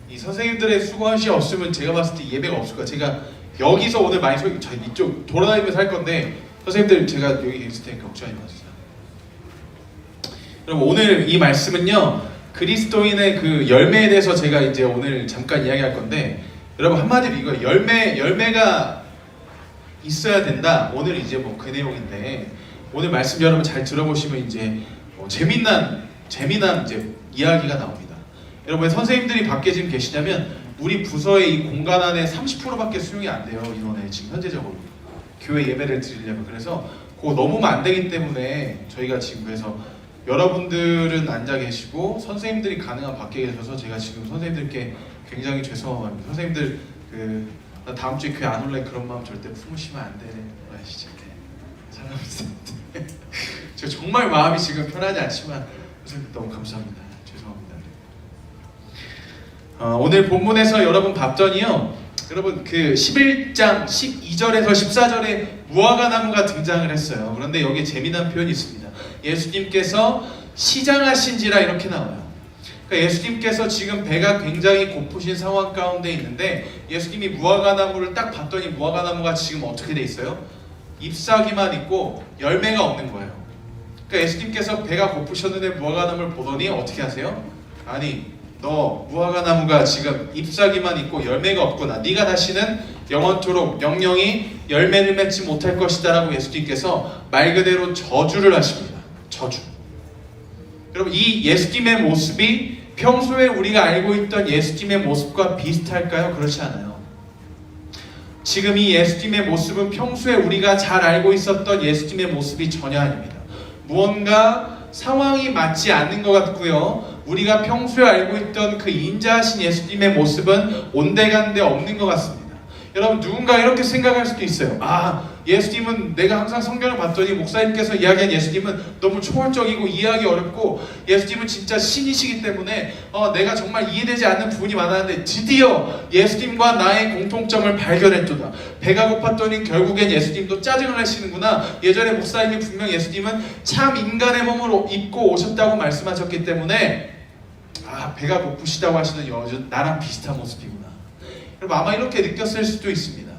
이 선생님들의 수고하시 없으면 제가 봤을 때 예배가 없을 거예요. 제가 여기서 오늘 많이 저 이쪽 돌아다니면서 할 건데 선생님들 제가 여기 있을 테니까 걱정하지 마세요. 여러분 오늘 이 말씀은요 그리스도인의 그 열매에 대해서 제가 이제 오늘 잠깐 이야기할 건데 여러분 한마디로 이거 열매가 있어야 된다. 오늘 이제 뭐 그 내용인데 오늘 말씀 여러분 잘 들어보시면 이제 재미난 이제 이야기가 나옵니다. 여러분 선생님들이 밖에 지금 계시냐면 우리 부서의 이 공간 안에 30%밖에 수용이 안 돼요. 인원에 지금 현재적으로 교회 예배를 드리려면. 그래서 그거 넘으면 안 되기 때문에 저희가 지금 그래서 여러분들은 앉아 계시고 선생님들이 가능한 밖에 계셔서 제가 지금 선생님들께 굉장히 죄송합니다. 선생님들 나 다음 주에 교회 안 올래 그런 마음 절대 품으시면 안 되는 거 아시죠? 사랑합니다. 제가 정말 마음이 지금 편하지 않지만 선생님 너무 감사합니다. 죄송합니다. 오늘 본문에서 여러분 봤더니요 여러분 그 11장 12절에서 14절에 무화과 나무가 등장을 했어요. 그런데 여기에 재미난 표현이 있습니다. 예수님께서 시장하신지라 이렇게 나와요. 그러니까 예수님께서 지금 배가 굉장히 고프신 상황 가운데 있는데 예수님이 무화과 나무를 딱 봤더니 무화과 나무가 지금 어떻게 돼 있어요? 잎사귀만 있고 열매가 없는 거예요. 그러니까 예수님께서 배가 고프셨는데 무화과 나무를 보더니 어떻게 하세요? 아니 너 무화과 나무가 지금 잎사귀만 있고 열매가 없구나. 네가 다시는 영원토록 영영이 열매를 맺지 못할 것이다 라고 예수님께서 말 그대로 저주를 하십니다. 저주. 여러분 이 예수님의 모습이 평소에 우리가 알고 있던 예수님의 모습과 비슷할까요? 그렇지 않아요. 지금 이 예수님의 모습은 평소에 우리가 잘 알고 있었던 예수님의 모습이 전혀 아닙니다. 무언가 상황이 맞지 않는 것 같고요. 우리가 평소에 알고 있던 그 인자하신 예수님의 모습은 온데간데 없는 것 같습니다. 여러분 누군가 이렇게 생각할 수도 있어요. 예수님은 내가 항상 성경을 봤더니 목사님께서 이야기한 예수님은 너무 초월적이고 이해하기 어렵고 예수님은 진짜 신이시기 때문에 내가 정말 이해되지 않는 부분이 많았는데 드디어 예수님과 나의 공통점을 발견했도다. 배가 고팠더니 결국엔 예수님도 짜증을 내시는구나. 예전에 목사님이 분명 예수님은 참 인간의 몸을 입고 오셨다고 말씀하셨기 때문에 배가 고프시다고 하시는 여전 나랑 비슷한 모습이구나. 여러분 아마 이렇게 느꼈을 수도 있습니다.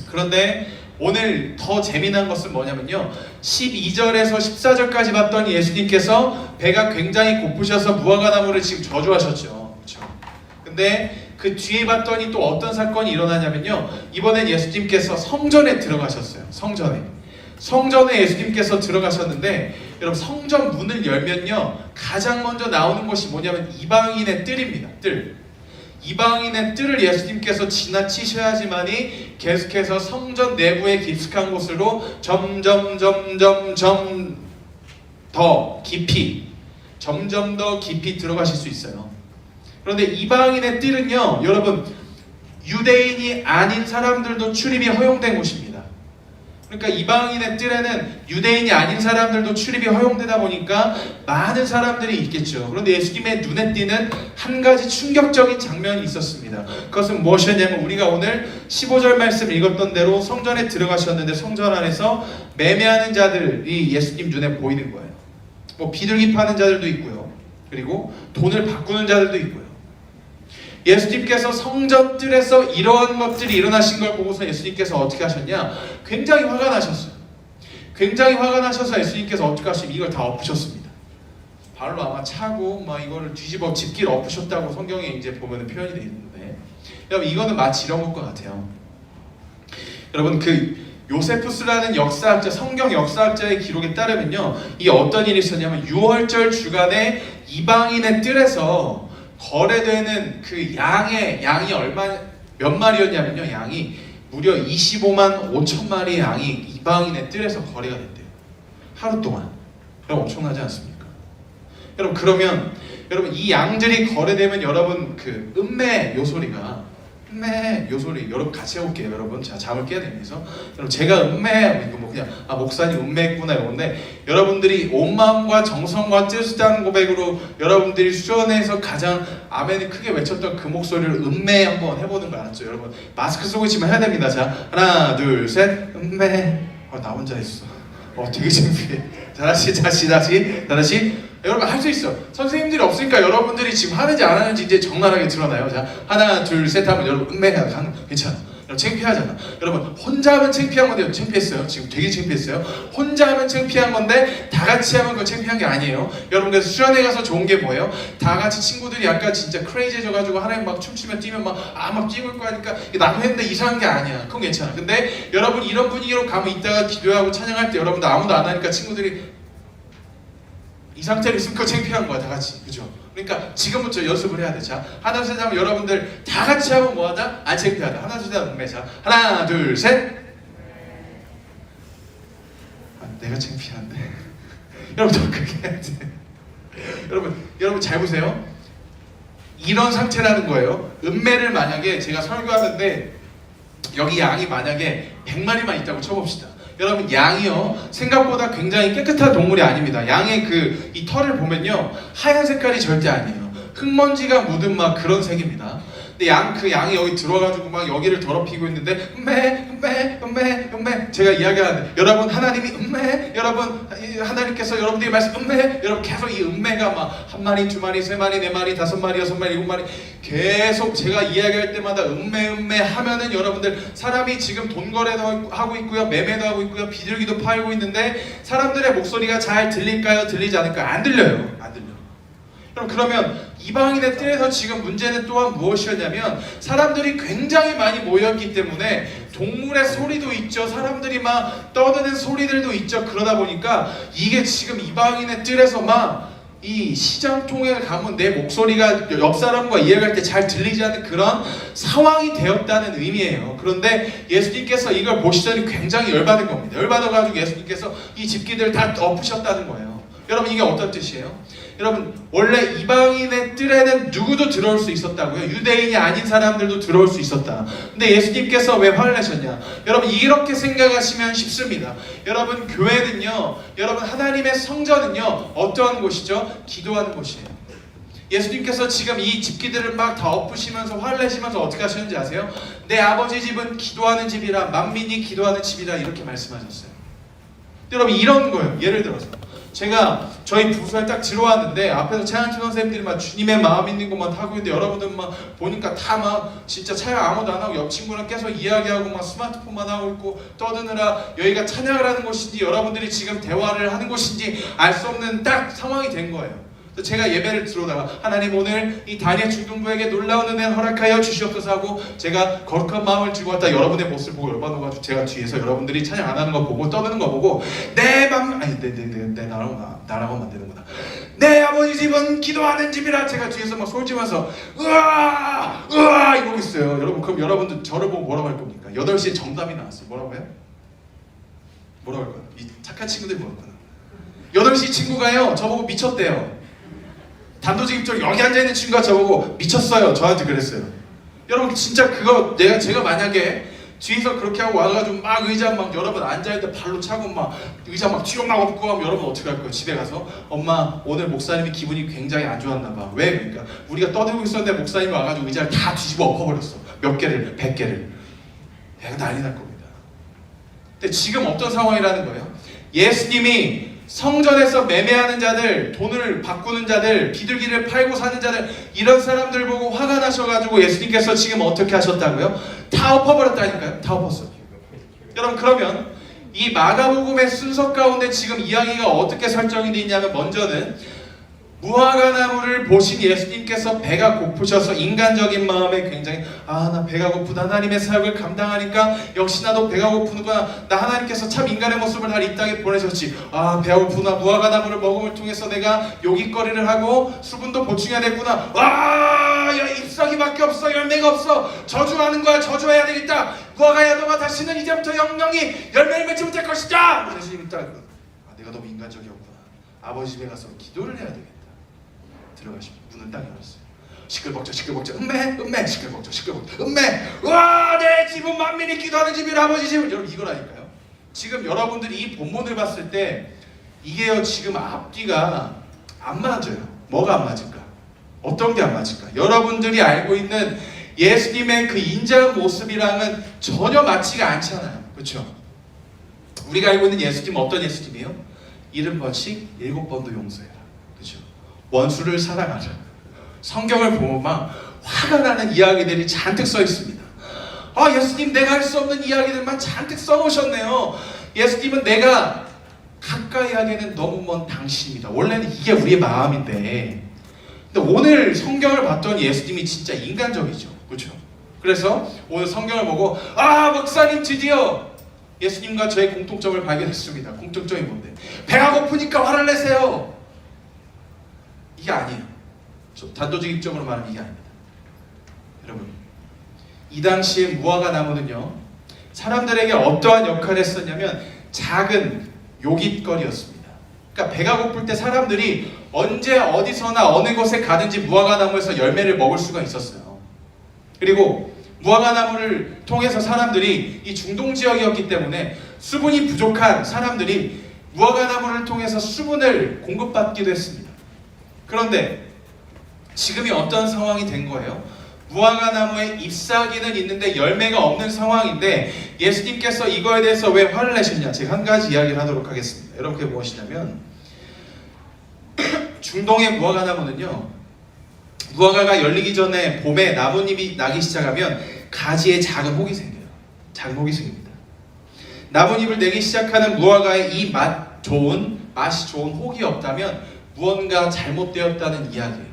그런데 오늘 더 재미난 것은 뭐냐면요 12절에서 14절까지 봤더니 예수님께서 배가 굉장히 고프셔서 무화과 나무를 지금 저주하셨죠. 그렇죠? 근데 그 뒤에 봤더니 또 어떤 사건이 일어나냐면요 이번엔 예수님께서 성전에 들어가셨어요. 성전에 예수님께서 들어가셨는데 여러분 성전 문을 열면요 가장 먼저 나오는 것이 뭐냐면 이방인의 뜰입니다. 이방인의 뜰을 예수님께서 지나치셔야지만이 계속해서 성전 내부의 깊숙한 곳으로 점점 더 깊이 들어가실 수 있어요. 그런데 이방인의 뜰은요 여러분 유대인이 아닌 사람들도 출입이 허용된 곳입니다. 그러니까 이방인의 뜰에는 유대인이 아닌 사람들도 출입이 허용되다 보니까 많은 사람들이 있겠죠. 그런데 예수님의 눈에 띄는 한 가지 충격적인 장면이 있었습니다. 그것은 무엇이었냐면 우리가 오늘 15절 말씀 읽었던 대로 성전에 들어가셨는데 성전 안에서 매매하는 자들이 예수님 눈에 보이는 거예요. 비둘기 파는 자들도 있고요. 그리고 돈을 바꾸는 자들도 있고요. 예수님께서 성전 뜰에서 이러한 것들이 일어나신 걸 보고서 예수님께서 어떻게 하셨냐? 굉장히 화가 나셨어요. 굉장히 화가 나셔서 예수님께서 어떻게 하시면 이걸 다 엎으셨습니다. 발로 아마 차고 이거를 뒤집어 집기를 엎으셨다고 성경에 이제 보면 표현이 되어 있는데 여러분 이거는 마치 이런 것과 같아요. 여러분 그 요세푸스라는 역사학자, 성경 역사학자의 기록에 따르면요 이 어떤 일이 있었냐면 6월절 주간에 이방인의 뜰에서 거래되는 그 양이 몇 마리였냐면요 양이 무려 25만 5천 마리의 양이 이방인의 뜰에서 거래가 됐대요. 하루 동안. 여러분 엄청나지 않습니까? 여러분 그러면 여러분 이 양들이 거래되면 여러분 그 음매 요소리가 여러분 같이 해볼게요. 여러분 자 잠을 깨야 됩니다. 여러분 제가 음매 그냥 목사님 음매했구나 이건데 여러분들이 온 마음과 정성과 뜻을 다하는 고백으로 여러분들이 수련회에서 가장 아멘을 크게 외쳤던 그 목소리를 음매 한번 해보는 거 알았죠? 여러분 마스크 쓰고 있지만 해야 됩니다. 자 하나 둘 셋 음매. 나 혼자 했어. 되게 창피해. 다시 여러분 할 수 있어. 선생님들이 없으니까 여러분들이 지금 하는지 안 하는지 이제 적나라하게 드러나요. 자, 하나, 둘, 셋 하면 여러분 은매가 괜찮아. 여러분 창피하잖아. 여러분 혼자 하면 창피한 건데 창피했어요. 지금 되게 창피했어요. 혼자 하면 창피한 건데 다 같이 하면 그건 창피한 게 아니에요. 여러분 그래서 수련회 가서 좋은 게 뭐예요? 다 같이 친구들이 약간 진짜 크레이지해져가지고 하나님 막 춤추면 뛰면 막 뛰고 있고 하니까 나도 했는데 이상한 게 아니야. 그건 괜찮아. 근데 여러분 이런 분위기로 가면 이따가 기도하고 찬양할 때 여러분들 아무도 안 하니까 친구들이 이 상태로 있으면 그거 창피한 거야. 다 같이. 그죠? 그러니까 지금부터 연습을 해야 돼. 자, 하나, 둘, 셋 하면 여러분들 다 같이 하면 뭐하다? 안 창피하다. 하나, 둘, 셋 하면 자, 하나, 둘, 셋. 아, 내가 창피한데. 여러분 더 크게 해야 돼. 여러분 잘 보세요. 이런 상태라는 거예요. 음매를 만약에 제가 설교하는데 여기 양이 만약에 100마리만 있다고 쳐봅시다. 여러분 양이요 생각보다 굉장히 깨끗한 동물이 아닙니다. 양의 이 털을 보면요 하얀 색깔이 절대 아니에요. 흙먼지가 묻은 막 그런 색입니다. 근데 양이 여기 들어가지고 막 여기를 더럽히고 있는데 음매 제가 이야기하는데 여러분 하나님이 여러분 하나님께서 여러분들이 말씀 여러분 계속 이 음매가 막 한 마리, 두 마리, 세 마리, 네 마리, 다섯 마리, 여섯 마리, 일곱 마리 계속 제가 이야기할 때마다 음매 하면은 여러분들 사람이 지금 돈 거래도 하고 있고요, 매매도 하고 있고요, 비둘기도 팔고 있는데 사람들의 목소리가 잘 들릴까요? 들리지 않을까요? 안 들려요. 안 들려. 그러면 이방인의 뜰에서 지금 문제는 또한 무엇이었냐면 사람들이 굉장히 많이 모였기 때문에 동물의 소리도 있죠. 사람들이 막 떠드는 소리들도 있죠. 그러다 보니까 이게 지금 이방인의 뜰에서 막 이 시장통에 가면 내 목소리가 옆 사람과 이야기할 때 잘 들리지 않는 그런 상황이 되었다는 의미예요. 그런데 예수님께서 이걸 보시더니 굉장히 열받은 겁니다. 열받아가지고 예수님께서 이 집기들 다 엎으셨다는 거예요. 여러분 이게 어떤 뜻이에요? 여러분 원래 이방인의 뜰에는 누구도 들어올 수 있었다고요. 유대인이 아닌 사람들도 들어올 수 있었다. 근데 예수님께서 왜 화를 내셨냐? 여러분 이렇게 생각하시면 쉽습니다. 여러분 교회는요, 여러분 하나님의 성전은요 어떠한 곳이죠? 기도하는 곳이에요. 예수님께서 지금 이 집기들을 막 다 엎으시면서 화를 내시면서 어떻게 하셨는지 아세요? 내 아버지 집은 기도하는 집이라 만민이 기도하는 집이라 이렇게 말씀하셨어요. 여러분 이런 거예요. 예를 들어서 제가 저희 부서에 딱 들어왔는데 앞에서 찬양팀 선생님들이 막 주님의 마음 있는 것만 하고 있는데 여러분들 막 보니까 다 막 진짜 찬양 아무도 안 하고 옆 친구랑 계속 이야기하고 막 스마트폰만 하고 있고 떠드느라 여기가 찬양을 하는 곳인지 여러분들이 지금 대화를 하는 곳인지 알 수 없는 딱 상황이 된 거예요. 제가 예배를 들어오다가 하나님 오늘 이 다니엘 중등부에게 놀라운 은혜를 허락하여 주시옵소서 하고 제가 거룩한 마음을 들고 왔다 여러분의 모습을 보고 열받아가지고 제가 뒤에서 여러분들이 찬양 안 하는 거 보고 떠드는 거 보고 내 나라고 만드는구나. 내 아버지 집은 기도하는 집이라 제가 뒤에서 막 솔지면서 으아 이러고 있어요. 여러분 그럼 여러분들 저를 보고 뭐라고 할 겁니까? 8시에 정답이 나왔어요. 뭐라고 해요? 뭐라고 할 거야? 이 착한 친구들이 뭐라고 하나? 8시 친구가요 저보고 미쳤대요. 단도직입적으로 여기 앉아있는 친구가 저보고 미쳤어요. 저한테 그랬어요. 여러분 진짜 그거 제가 만약에 뒤에서 그렇게 하고 와가지고 막 의자 막 여러분 앉아있는데 발로 차고 막 의자 막 뒤로 막 엎고 하면 여러분 어떻게 할 거예요? 집에 가서 엄마 오늘 목사님이 기분이 굉장히 안 좋았나 봐. 왜? 그러니까 우리가 떠들고 있었는데 목사님이 와가지고 의자를 다 뒤집어 엎어버렸어. 몇 개를 100개를. 얘가 난리 날 겁니다. 근데 지금 어떤 상황이라는 거예요? 예수님이 성전에서 매매하는 자들, 돈을 바꾸는 자들, 비둘기를 팔고 사는 자들 이런 사람들 보고 화가 나셔가지고 예수님께서 지금 어떻게 하셨다고요? 다 엎어버렸다니까요. 다 엎었어요. 여러분 그러면 이 마가복음의 순서 가운데 지금 이야기가 어떻게 설정이 되어 있냐면 먼저는 무화과나무를 보신 예수님께서 배가 고프셔서 인간적인 마음에 굉장히 나 배가 고프다. 하나님의 사역을 감당하니까 역시 나도 배가 고프구나. 나 하나님께서 참 인간의 모습을 날 이 땅에 보내셨지. 배가 고프구나. 무화과나무를 먹음을 통해서 내가 요깃거리를 하고 수분도 보충해야 되구나. 야 잎사귀밖에 없어. 열매가 없어. 저주하는 거야. 저주해야 되겠다. 무화과야 너가 다시는 이제부터 영영이 열매를 맺지 못할 것이다. 예수님이 딱 내가 너무 인간적이었구나. 아버지 집에 가서 기도를 해야 되겠다. 들어가시고 문을 딱 열었어요. 시끌벅적 음매 시끌벅적 음매 내 집은 만민이 기도하는 집이라 아버지 집은 여러분 이거라니까요. 지금 여러분들이 이 본문을 봤을 때 이게요 지금 앞뒤가 안 맞아요. 뭐가 안 맞을까? 어떤 게 안 맞을까? 여러분들이 알고 있는 예수님의 그 인자한 모습이랑은 전혀 맞지가 않잖아요. 그렇죠? 우리가 알고 있는 예수님은 어떤 예수님이에요? 70번씩 7번도 용서해라. 그렇죠? 원수를 사랑하라. 성경을 보면 막 화가 나는 이야기들이 잔뜩 써 있습니다. 아, 예수님 내가 할 수 없는 이야기들만 잔뜩 써놓으셨네요. 예수님은 내가 가까이 하기에는 너무 먼 당신입니다. 원래는 이게 우리의 마음인데, 근데 오늘 성경을 봤더니 예수님이 진짜 인간적이죠. 그렇죠? 그래서 오늘 성경을 보고 목사님 드디어 예수님과 저의 공통점을 발견했습니다. 공통점이 뭔데? 배가 고프니까 화를 내세요. 이게 아니에요. 단도직입적으로 말하면 이게 아닙니다. 여러분, 이 당시에 무화과 나무는요, 사람들에게 어떠한 역할을 했었냐면 작은 요깃거리였습니다. 그러니까 배가 고플 때 사람들이 언제 어디서나 어느 곳에 가든지 무화과 나무에서 열매를 먹을 수가 있었어요. 그리고 무화과 나무를 통해서 사람들이, 이 중동 지역이었기 때문에 수분이 부족한 사람들이 무화과 나무를 통해서 수분을 공급받기도 했습니다. 그런데 지금이 어떤 상황이 된 거예요? 무화과 나무에 잎사귀는 있는데 열매가 없는 상황인데 예수님께서 이거에 대해서 왜 화를 내셨냐? 제가 한 가지 이야기를 하도록 하겠습니다. 여러분, 그게 무엇이냐면 중동의 무화과 나무는요, 무화과가 열리기 전에 봄에 나뭇잎이 나기 시작하면 가지에 작은 혹이 생겨요. 작은 혹이 생깁니다. 나뭇잎을 내기 시작하는 무화과에 이 맛이 좋은 혹이 없다면 무언가 잘못되었다는 이야기예요.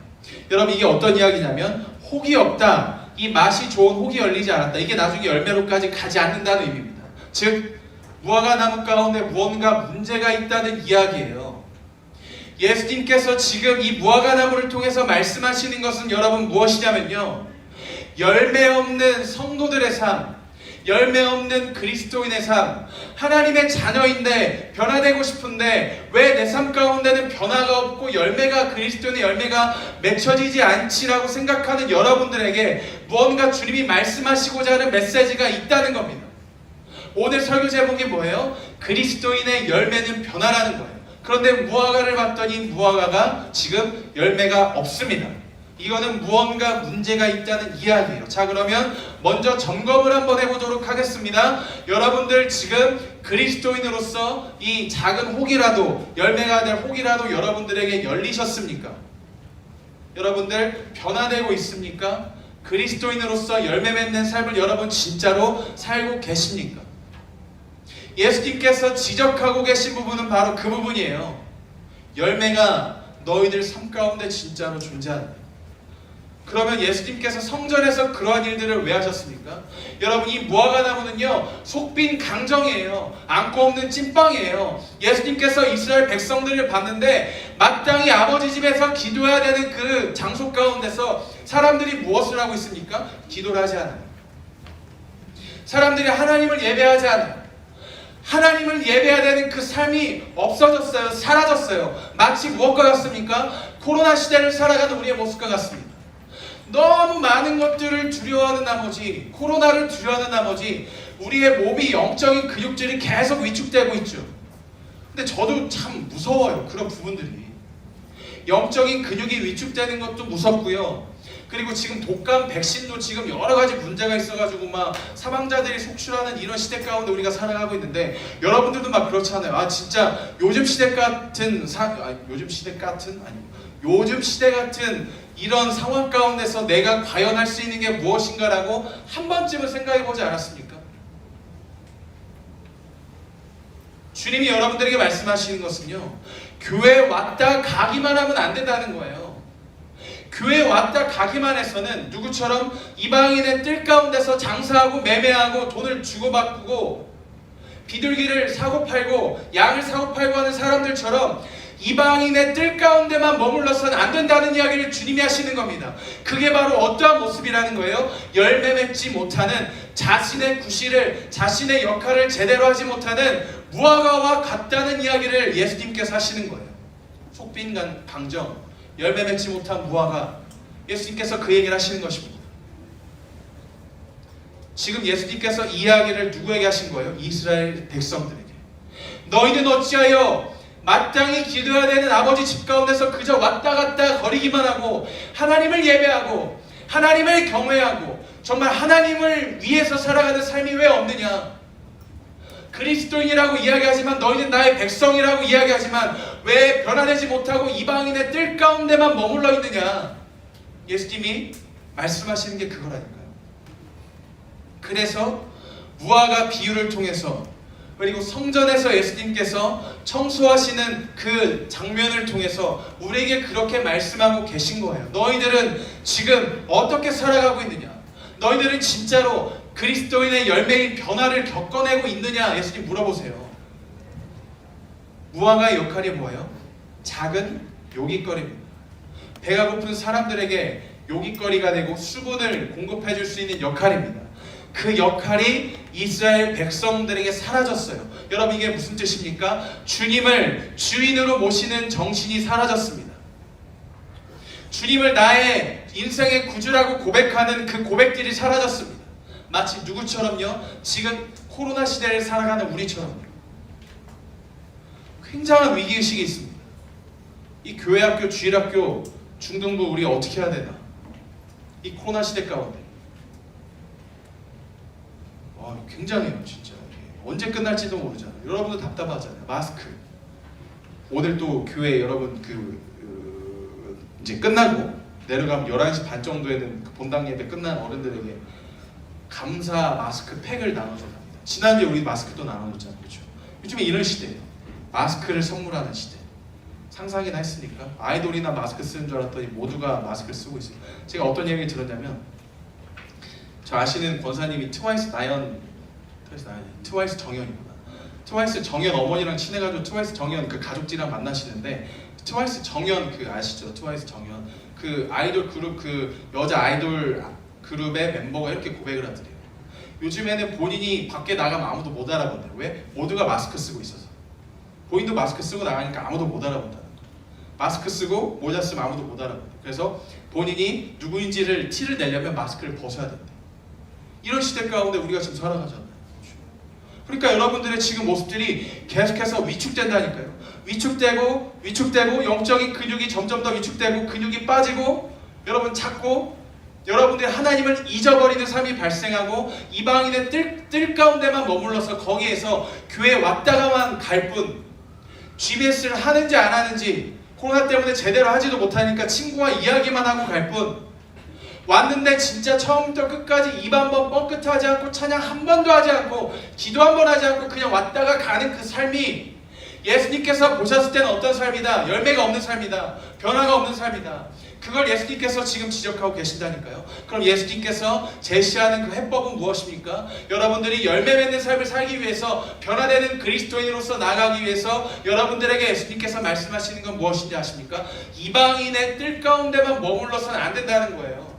여러분, 이게 어떤 이야기냐면 혹이 없다, 이 맛이 좋은 혹이 열리지 않았다, 이게 나중에 열매로까지 가지 않는다는 의미입니다. 즉 무화과 나무 가운데 무언가 문제가 있다는 이야기예요. 예수님께서 지금 이 무화과 나무를 통해서 말씀하시는 것은 여러분 무엇이냐면요, 열매 없는 성도들의 삶, 열매 없는 그리스도인의 삶, 하나님의 자녀인데 변화되고 싶은데 왜 내 삶 가운데는 변화가 없고 열매가, 그리스도인의 열매가 맺혀지지 않지라고 생각하는 여러분들에게 무언가 주님이 말씀하시고자 하는 메시지가 있다는 겁니다. 오늘 설교 제목이 뭐예요? 그리스도인의 열매는 변화라는 거예요. 그런데 무화과를 봤더니 무화과가 지금 열매가 없습니다. 이거는 무언가 문제가 있다는 이야기예요. 자, 그러면 먼저 점검을 한번 해보도록 하겠습니다. 여러분들 지금 그리스도인으로서 이 작은 혹이라도, 열매가 될 혹이라도 여러분들에게 열리셨습니까? 여러분들 변화되고 있습니까? 그리스도인으로서 열매 맺는 삶을 여러분 진짜로 살고 계십니까? 예수님께서 지적하고 계신 부분은 바로 그 부분이에요. 열매가 너희들 삶 가운데 진짜로 존재한다. 그러면 예수님께서 성전에서 그러한 일들을 왜 하셨습니까? 여러분, 이 무화과 나무는요, 속빈 강정이에요. 안고 없는 찐빵이에요. 예수님께서 이스라엘 백성들을 봤는데 마땅히 아버지 집에서 기도해야 되는 그 장소 가운데서 사람들이 무엇을 하고 있습니까? 기도를 하지 않아요. 사람들이 하나님을 예배하지 않아요. 하나님을 예배해야 되는 그 삶이 없어졌어요. 사라졌어요. 마치 무엇과 같습니까? 코로나 시대를 살아가는 우리의 모습과 같습니다. 너무 많은 것들을 두려워하는 나머지, 코로나를 두려워하는 나머지 우리의 몸이, 영적인 근육들이 계속 위축되고 있죠. 근데 저도 참 무서워요. 그런 부분들이. 영적인 근육이 위축되는 것도 무섭고요. 그리고 지금 독감 백신도 지금 여러 가지 문제가 있어가지고 막 사망자들이 속출하는 이런 시대 가운데 우리가 살아가고 있는데, 여러분들도 막 그렇잖아요. 진짜 요즘 시대 같은 요즘 시대 같은 이런 상황 가운데서 내가 과연 할 수 있는 게 무엇인가라고 한 번쯤은 생각해보지 않았습니까? 주님이 여러분들에게 말씀하시는 것은요, 교회에 왔다 가기만 하면 안 된다는 거예요. 교회에 왔다 가기만 해서는 누구처럼 이방인의 뜰 가운데서 장사하고 매매하고 돈을 주고받고 비둘기를 사고 팔고 양을 사고 팔고 하는 사람들처럼 이방인의 뜰 가운데만 머물러서는 안 된다는 이야기를 주님이 하시는 겁니다. 그게 바로 어떠한 모습이라는 거예요? 열매 맺지 못하는, 자신의 구실을, 자신의 역할을 제대로 하지 못하는 무화과와 같다는 이야기를 예수님께서 하시는 거예요. 속빈 강정, 열매 맺지 못한 무화과, 예수님께서 그 얘기를 하시는 것입니다. 지금 예수님께서 이 이야기를 누구에게 하신 거예요? 이스라엘 백성들에게. 너희는 어찌하여 마땅히 기도해야 되는 아버지 집 가운데서 그저 왔다 갔다 거리기만 하고 하나님을 예배하고 하나님을 경외하고 정말 하나님을 위해서 살아가는 삶이 왜 없느냐? 그리스도인이라고 이야기하지만 너희는 나의 백성이라고 이야기하지만 왜 변화되지 못하고 이방인의 뜰 가운데만 머물러 있느냐? 예수님이 말씀하시는 게 그거라니까요. 그래서 무화과 비유를 통해서 그리고 성전에서 예수님께서 청소하시는 그 장면을 통해서 우리에게 그렇게 말씀하고 계신 거예요. 너희들은 지금 어떻게 살아가고 있느냐? 너희들은 진짜로 그리스도인의 열매인 변화를 겪어내고 있느냐? 예수님 물어보세요. 무화과의 역할이 뭐예요? 작은 요깃거리입니다. 배가 고픈 사람들에게 요깃거리가 되고 수분을 공급해 줄 수 있는 역할입니다. 그 역할이 이스라엘 백성들에게 사라졌어요. 여러분 이게 무슨 뜻입니까? 주님을 주인으로 모시는 정신이 사라졌습니다. 주님을 나의 인생의 구주라고 고백하는 그 고백들이 사라졌습니다. 마치 누구처럼요? 지금 코로나 시대를 살아가는 우리처럼요. 굉장한 위기의식이 있습니다. 이 교회학교, 주일학교, 중등부 우리 어떻게 해야 되나? 이 코로나 시대 가운데 굉장해요 진짜. 언제 끝날지도 모르잖아요. 여러분도 답답하잖아요. 마스크. 오늘 또 교회 여러분 이제 끝나고 내려가면 11시 반 정도에는 그 본당 예배 끝난 어른들에게 감사 마스크 팩을 나눠줍니다. 지난주에 우리 마스크도 나눠줬잖아요. 그렇죠? 요즘에 이런 시대예요. 마스크를 선물하는 시대. 상상이나 했으니까 아이돌이나 마스크 쓰는 줄 알았더니 모두가 마스크를 쓰고 있어요. 제가 어떤 얘기 들었냐면 저 아시는 권사님이 트와이스 정연이구나. 트와이스 정연 어머니랑 친해가지고 트와이스 정연 그 가족들이랑 만나시는데 트와이스 정연 그 아시죠? 트와이스 정연 그 아이돌 그룹 그 여자 아이돌 그룹의 멤버가 이렇게 고백을 하더래요. 요즘에는 본인이 밖에 나가면 아무도 못 알아본대요. 왜? 모두가 마스크 쓰고 있어서. 본인도 마스크 쓰고 나가니까 아무도 못 알아본다는 거예요. 마스크 쓰고 모자 쓰면 아무도 못 알아본대요. 그래서 본인이 누구인지를 티를 내려면 마스크를 벗어야 된대. 이런 시대 가운데 우리가 지금 살아가잖아요. 그러니까 여러분들의 지금 모습들이 계속해서 위축된다니까요. 위축되고 영적인 근육이 점점 더 위축되고 근육이 빠지고 여러분 찾고 여러분들이 하나님을 잊어버리는 삶이 발생하고 이방인의 뜰 가운데만 머물러서 거기에서 교회에 왔다가만 갈 뿐 GBS를 하는지 안 하는지 코로나 때문에 제대로 하지도 못하니까 친구와 이야기만 하고 갈 뿐 왔는데 진짜 처음부터 끝까지 입 한 번 뻥끗하지 않고 찬양 한 번도 하지 않고 기도 한 번 하지 않고 그냥 왔다가 가는 그 삶이 예수님께서 보셨을 때는 어떤 삶이다? 열매가 없는 삶이다. 변화가 없는 삶이다. 그걸 예수님께서 지금 지적하고 계신다니까요. 그럼 예수님께서 제시하는 그 해법은 무엇입니까? 여러분들이 열매 맺는 삶을 살기 위해서 변화되는 그리스도인으로서 나아가기 위해서 여러분들에게 예수님께서 말씀하시는 건 무엇인지 아십니까? 이방인의 뜰 가운데만 머물러서는 안 된다는 거예요.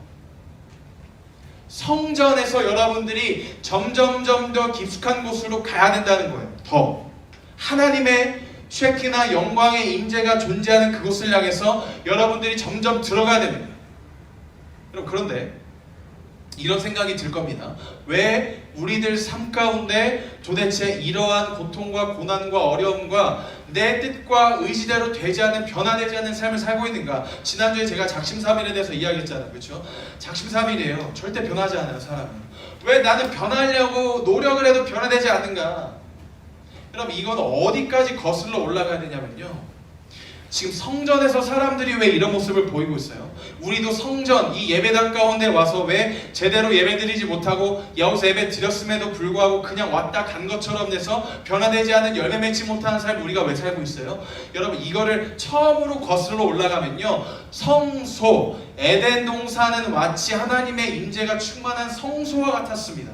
성전에서 여러분들이 점점 더 깊숙한 곳으로 가야 된다는 거예요. 더 하나님의 쉐키나 영광의 임재가 존재하는 그곳을 향해서 여러분들이 점점 들어가야 됩니다. 여러분 그런데 이런 생각이 들 겁니다. 왜 우리들 삶 가운데 도대체 이러한 고통과 고난과 어려움과 내 뜻과 의지대로 되지 않는 변화되지 않는 삶을 살고 있는가? 지난주에 제가 작심삼일에 대해서 이야기했잖아요. 그렇죠? 작심삼일이에요. 절대 변하지 않아요. 사람은. 왜 나는 변하려고 노력을 해도 변화되지 않는가? 여러분 이건 어디까지 거슬러 올라가야 되냐면요. 지금 성전에서 사람들이 왜 이런 모습을 보이고 있어요? 우리도 성전, 이 예배당 가운데 와서 왜 제대로 예배드리지 못하고 여기서 예배 드렸음에도 불구하고 그냥 왔다 간 것처럼 돼서 변화되지 않은 열매 맺지 못하는 삶을 우리가 왜 살고 있어요? 여러분 이거를 처음으로 거슬러 올라가면요. 성소, 에덴 동산은 마치 하나님의 임재가 충만한 성소와 같았습니다.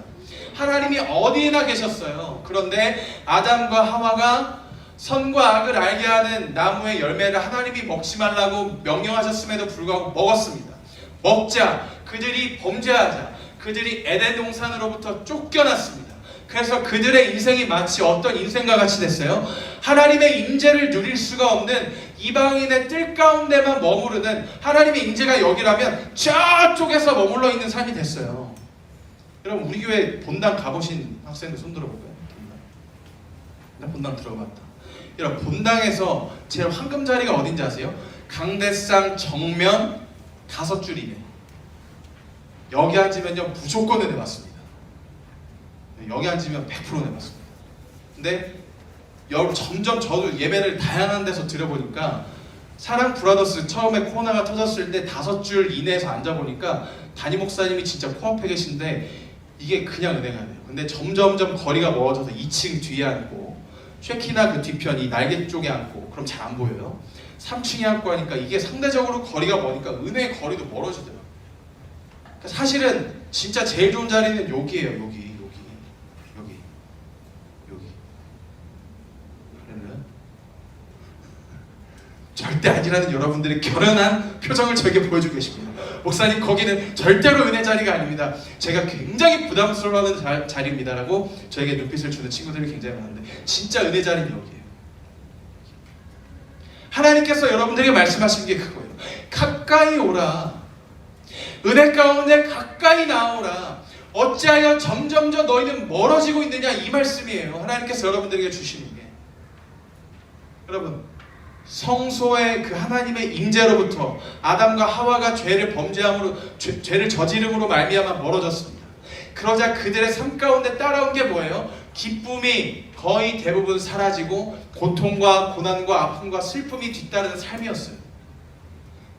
하나님이 어디에나 계셨어요. 그런데 아담과 하와가 선과 악을 알게 하는 나무의 열매를 하나님이 먹지 말라고 명령하셨음에도 불구하고 먹었습니다. 먹자, 그들이 범죄하자, 그들이 에덴 동산으로부터 쫓겨났습니다. 그래서 그들의 인생이 마치 어떤 인생과 같이 됐어요? 하나님의 임재를 누릴 수가 없는 이방인의 뜰 가운데만 머무르는 하나님의 임재가 여기라면 저쪽에서 머물러 있는 삶이 됐어요. 여러분 우리 교회 본당 가보신 학생들 손 들어볼까요? 나 본당 들어봤다. 여러분 본당에서 제일 황금자리가 어딘지 아세요? 강대상 정면 5줄이네. 여기 앉으면요 무조건 은혜 받습니다. 여기 앉으면 100% 은혜 받습니다. 근데 점점 저도 예배를 다양한 데서 드려보니까 사랑 브라더스 처음에 코로나가 터졌을 때 5줄 이내에서 앉아보니까 담임 목사님이 진짜 코앞에 계신데 이게 그냥 은혜가 돼요. 근데 점점점 거리가 멀어져서 2층 뒤에 앉고 쉐키나 그 뒤편 이 날개 쪽에 앉고 그럼 잘 안 보여요. 3층에 앉고 하니까 이게 상대적으로 거리가 머니까 은혜의 거리도 멀어지더라고요. 그러니까 사실은 진짜 제일 좋은 자리는 여기예요. 여기. 절대 아니라는 여러분들의 결연한 표정을 저에게 보여주고 계십니다. 목사님 거기는 절대로 은혜 자리가 아닙니다. 제가 굉장히 부담스러워하는 자리입니다라고 저에게 눈빛을 주는 친구들이 굉장히 많은데 진짜 은혜 자리는 여기예요. 하나님께서 여러분들에게 말씀하신 게 그거예요. 가까이 오라. 은혜 가운데 가까이 나오라. 어찌하여 점점점 너희는 멀어지고 있느냐 이 말씀이에요. 하나님께서 여러분들에게 주시는 게. 여러분 성소의 그 하나님의 임재로부터 아담과 하와가 죄를 범죄함으로 죄를 저지름으로 말미암아 멀어졌습니다. 그러자 그들의 삶 가운데 따라온 게 뭐예요? 기쁨이 거의 대부분 사라지고 고통과 고난과 아픔과 슬픔이 뒤따르는 삶이었어요.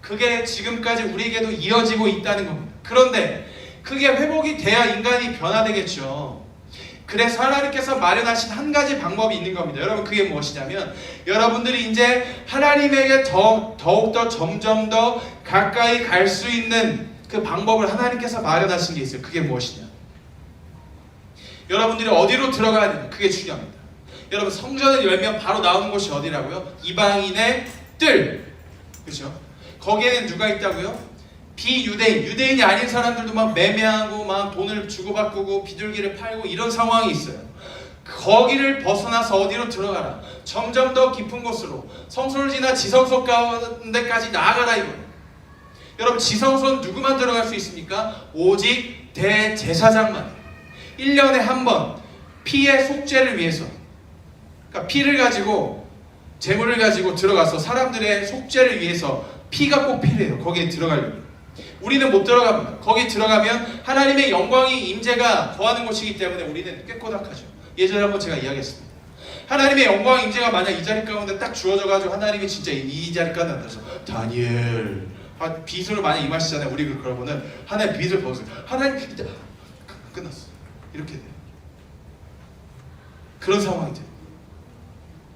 그게 지금까지 우리에게도 이어지고 있다는 겁니다. 그런데 그게 회복이 돼야 인간이 변화되겠죠. 그래서 하나님께서 마련하신 한 가지 방법이 있는 겁니다. 여러분 그게 무엇이냐면 여러분들이 이제 하나님에게 더욱더 점점 더 가까이 갈 수 있는 그 방법을 하나님께서 마련하신 게 있어요. 그게 무엇이냐? 여러분들이 어디로 들어가야 되냐? 그게 중요합니다. 여러분 성전을 열면 바로 나오는 곳이 어디라고요? 이방인의 뜰. 그렇죠? 거기에는 누가 있다고요? 비유대인, 유대인이 아닌 사람들도 막 매매하고 막 돈을 주고받고 비둘기를 팔고 이런 상황이 있어요. 거기를 벗어나서 어디로 들어가라. 점점 더 깊은 곳으로 성소를 지나 지성소 가운데까지 나아가라 이거예요. 여러분 지성소는 누구만 들어갈 수 있습니까? 오직 대제사장만. 1년에 한 번 피의 속죄를 위해서, 그러니까 피를 가지고 제물을 가지고 들어가서 사람들의 속죄를 위해서 피가 꼭 필요해요. 거기에 들어가려면. 우리는 못 들어갑니다. 거기 들어가면 하나님의 영광이 임재가 거하는 곳이기 때문에 우리는 꾀꼬닥하죠. 예전에 한번 제가 이야기했습니다. 하나님의 영광 임재가 만약 이 자리 가운데 딱 주어져가지고 하나님이 진짜 이 자리 가운데 앉아서 다니엘 빗으로 만약 임하시잖아요. 우리 그러면은 하나님 빗을 벗으세요. 하나님 진짜 끝났어. 이렇게 돼요. 그런 상황이 돼요.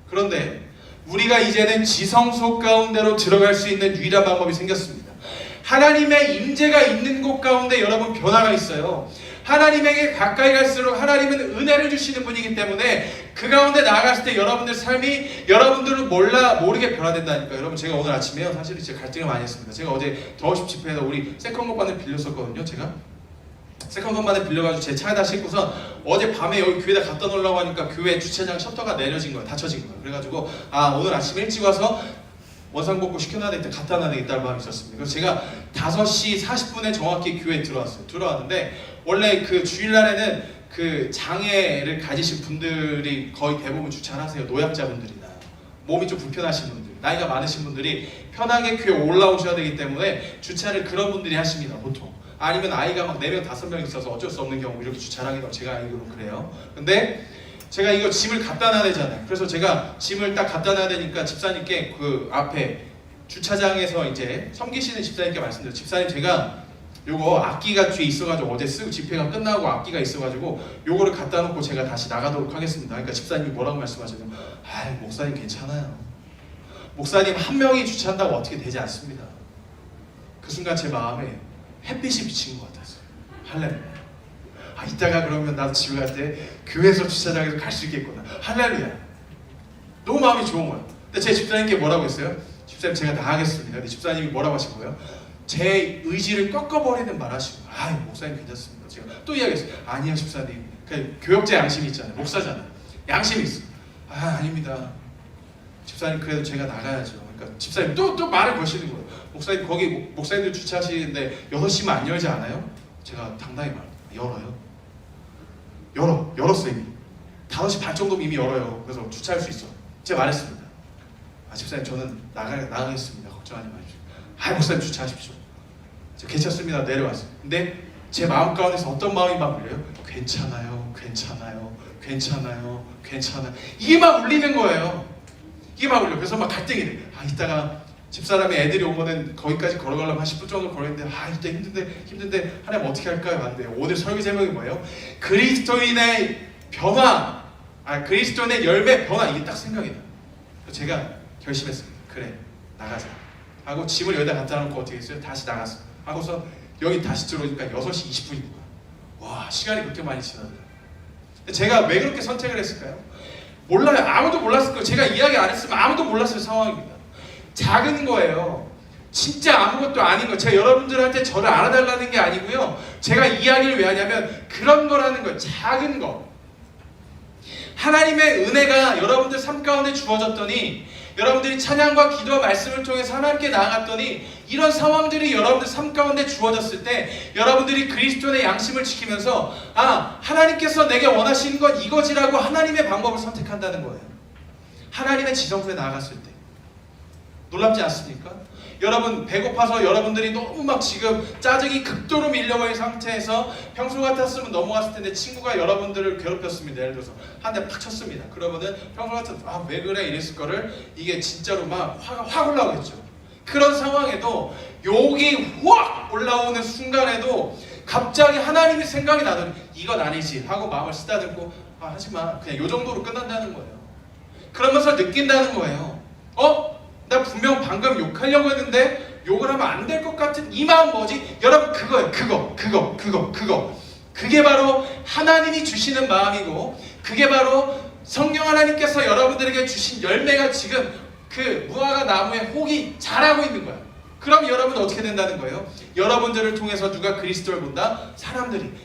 그런데 우리가 이제는 지성소 가운데로 들어갈 수 있는 유일한 방법이 생겼습니다. 하나님의 임재가 있는 곳 가운데 여러분 변화가 있어요. 하나님에게 가까이 갈수록 하나님은 은혜를 주시는 분이기 때문에 그 가운데 나아갔을 때 여러분들 삶이 여러분들은 모르게 변화된다니까. 여러분 제가 오늘 아침에요 사실 제가 갈등을 많이 했습니다. 제가 어제 더워십 집회에서 우리 세컨건반을 빌렸었거든요. 제가 세컨건반을 빌려가지고 제 차에다 싣고서 어제 밤에 여기 교회에다 갖다 놓으려고 하니까 교회 주차장 셔터가 내려진 거예요. 닫혀진 거예요. 그래가지고 오늘 아침 일찍 와서 원상복구 시켜놔야 되겠다, 갖다 놔야 되겠다는 마음이 있었습니다. 그래서 제가 5시 40분에 정확히 교회에 들어왔어요. 들어왔는데 원래 그 주일날에는 그 장애를 가지신 분들이 거의 대부분 주차를 하세요. 노약자분들이나 몸이 좀 불편하신 분들, 나이가 많으신 분들이 편하게 교회에 올라오셔야 되기 때문에 주차를 그런 분들이 하십니다. 보통. 아니면 아이가 막 4명, 5명 있어서 어쩔 수 없는 경우 이렇게 주차를 하기도 제가 알기로는 그래요. 근데 제가 이거 짐을 갖다 놔야 되잖아요. 그래서 제가 짐을 딱 갖다 놔야 되니까 집사님께 그 앞에 주차장에서 이제 섬기시는 집사님께 말씀드려요. 집사님 제가 요거 악기가 뒤에 있어가지고 어제 쓰고 집회가 끝나고 악기가 있어가지고 요거를 갖다 놓고 제가 다시 나가도록 하겠습니다. 그러니까 집사님이 뭐라고 말씀하셨냐면 목사님 괜찮아요. 목사님 한 명이 주차한다고 어떻게 되지 않습니다. 그 순간 제 마음에 햇빛이 비친 것 같았어요. 할렐루야. 이따가 그러면 나도 집에 갈 때 교회에서 주차장에서 갈 수 있겠구나. 할렐루야. 너무 마음이 좋은 거예요. 근데 제 집사님께 뭐라고 했어요? 집사님 제가 나가겠습니다. 근데 집사님이 뭐라고 하신 거예요? 제 의지를 꺾어버리는 말 하시고 목사님 괜찮습니다. 제가 또 이야기했어요. 아니요 집사님. 그 교역자 양심이 있잖아요. 목사잖아요. 양심이 있어. 아닙니다. 집사님 그래도 제가 나가야죠. 그러니까 집사님 또 말을 거시는 거예요. 목사님 거기 목사님들 주차하시는데 6시면 안 열지 않아요? 제가 당당히 열어요. 열었어요 이미. 5시 반 정도면 이미 열어요. 그래서 주차할 수 있어. 제가 말했습니다. 집사님 저는 나가겠습니다. 걱정하지 마십시오. 목사님 주차하십시오. 괜찮습니다. 내려왔어요. 근데 제 마음 가운데서 어떤 마음이 막 밀려요? 괜찮아요. 괜찮아요, 괜찮아요, 괜찮아요. 이게 막 울리는 거예요. 이게 막 울려. 그래서 막 갈등이 돼. 이따가 집사람이 애들이 오면은 거기까지 걸어가려면 한 10분 정도 걸었는데 이때 힘든데 하나님 어떻게 할까요? 안 돼요. 오늘 설교 제목이 뭐예요? 그리스도인의 변화, 그리스도인의 열매 변화. 이게 딱 생각이 나요. 제가 결심했습니다. 그래, 나가자 하고 짐을 여기다 갖다 놓고 어떻게 했어요? 다시 나갔어. 하고서 여기 다시 들어오니까 6시 20분인 거야. 와, 시간이 그렇게 많이 지났네. 제가 왜 그렇게 선택을 했을까요? 몰라요. 아무도 몰랐을 거예요. 제가 이야기 안 했으면 아무도 몰랐을 상황입니다. 작은 거예요. 진짜 아무것도 아닌 거예요. 제가 여러분들한테 저를 알아달라는 게 아니고요. 제가 이야기를 왜 하냐면 그런 거라는 거예요. 작은 거. 하나님의 은혜가 여러분들 삶 가운데 주어졌더니, 여러분들이 찬양과 기도와 말씀을 통해서 하나님께 나아갔더니, 이런 상황들이 여러분들 삶 가운데 주어졌을 때 여러분들이 그리스도의 양심을 지키면서 하나님께서 내게 원하시는 건 이거지라고 하나님의 방법을 선택한다는 거예요. 하나님의 지성소에 나아갔을 때. 놀랍지 않습니까? 여러분 배고파서 여러분들이 너무 막 지금 짜증이 극도로 밀려버린 상태에서 평소 같았으면 넘어갔을 텐데 친구가 여러분들을 괴롭혔습니다. 예를 들어서 한 대 팍 쳤습니다. 그러면은 평소 같았으면 왜 그래 이랬을 거를 이게 진짜로 막 화가 확 올라오겠죠. 그런 상황에도 욕이 확 올라오는 순간에도 갑자기 하나님의 생각이 나더니 이건 아니지 하고 마음을 쓰다듬고 하지마, 그냥 요 정도로 끝난다는 거예요. 그러면서 느낀다는 거예요. 나 분명 방금 욕하려고 했는데 욕을 하면 안 될 것 같은 이 마음 뭐지? 여러분 그거예요. 그거. 그게 바로 하나님이 주시는 마음이고, 그게 바로 성령 하나님께서 여러분들에게 주신 열매가 지금 그 무화과 나무의 혹이 자라고 있는 거예요. 그럼 여러분은 어떻게 된다는 거예요? 여러분들을 통해서 누가 그리스도를 본다?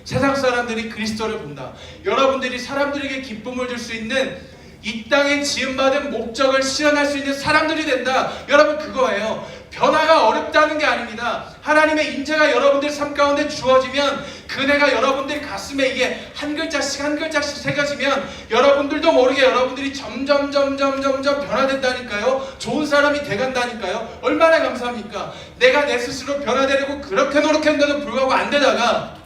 세상 사람들이 그리스도를 본다. 여러분들이 사람들에게 기쁨을 줄 수 있는 이 땅에 지음받은 목적을 실현할 수 있는 사람들이 된다. 여러분 그거예요. 변화가 어렵다는 게 아닙니다. 하나님의 인재가 여러분들 삶 가운데 주어지면, 그네가 여러분들 가슴에 이게 한 글자씩 새겨지면 여러분들도 모르게 여러분들이 점점 변화된다니까요. 좋은 사람이 돼간다니까요. 얼마나 감사합니까? 내가 내 스스로 변화되려고 그렇게 노력했는데도 불구하고 안 되다가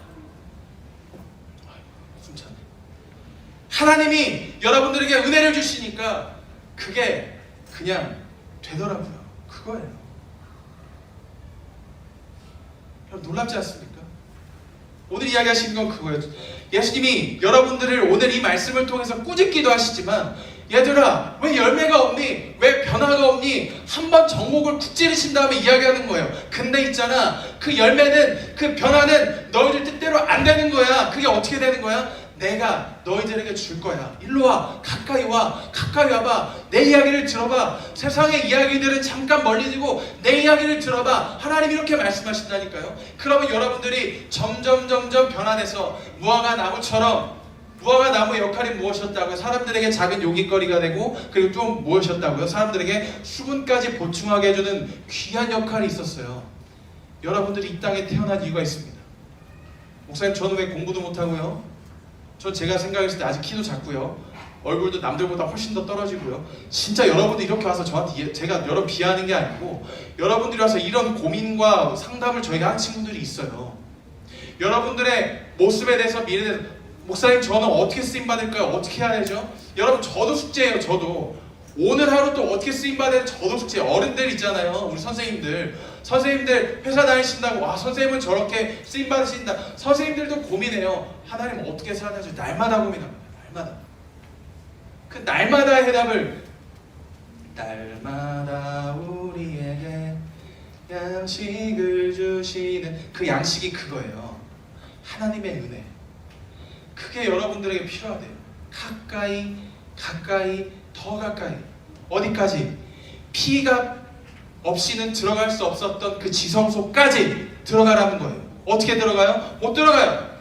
하나님이 여러분들에게 은혜를 주시니까 그게 그냥 되더라고요. 그거예요. 여러분 놀랍지 않습니까? 오늘 이야기하시는 건 그거예요. 예수님이 여러분들을 오늘 이 말씀을 통해서 꾸짖기도 하시지만, 얘들아 왜 열매가 없니? 왜 변화가 없니? 한번 정목을 쿡 찌르신 다음에 이야기하는 거예요. 근데 있잖아, 그 열매는, 그 변화는 너희들 뜻대로 안 되는 거야. 그게 어떻게 되는 거야? 내가 너희들에게 줄 거야. 일로 와. 가까이 와봐. 내 이야기를 들어봐. 세상의 이야기들은 잠깐 멀리 두고 내 이야기를 들어봐. 하나님이 이렇게 말씀하신다니까요. 그러면 여러분들이 점점 변화돼서 무화과 나무처럼, 무화과 나무의 역할이 무엇이었다고요? 사람들에게 작은 요깃거리가 되고, 그리고 좀 무엇이었다고요? 사람들에게 수분까지 보충하게 해주는 귀한 역할이 있었어요. 여러분들이 이 땅에 태어난 이유가 있습니다. 목사님 저는 왜 공부도 못하고요? 제가 생각했을 때 아직 키도 작고요. 얼굴도 남들보다 훨씬 더 떨어지고요. 진짜 여러분들 이렇게 와서 저한테 제가 여러분 비하하는 게 아니고, 여러분들이 와서 이런 고민과 상담을 저희가 한 친구들이 있어요. 여러분들의 모습에 대해서, 미래에 대해서, 목사님 저는 어떻게 쓰임받을까요? 어떻게 해야 되죠? 여러분 저도 숙제예요. 저도 오늘 하루 또 어떻게 쓰임받아야 되는지 저도 숙제예요. 어른들 있잖아요. 우리 선생님들 회사 다니신다고 선생님은 저렇게 쓰임받으신다. 선생님들도 고민해요. 하나님 어떻게 사는지 날마다 고민합니다. 그 날마다의 해답을, 날마다 우리에게 양식을 주시는 그 양식이 그거예요. 하나님의 은혜. 그게 여러분들에게 필요하대요. 가까이, 더 가까이. 어디까지? 피가 없이는 들어갈 수 없었던 그 지성소까지 들어가라는 거예요. 어떻게 들어가요? 못 들어가요.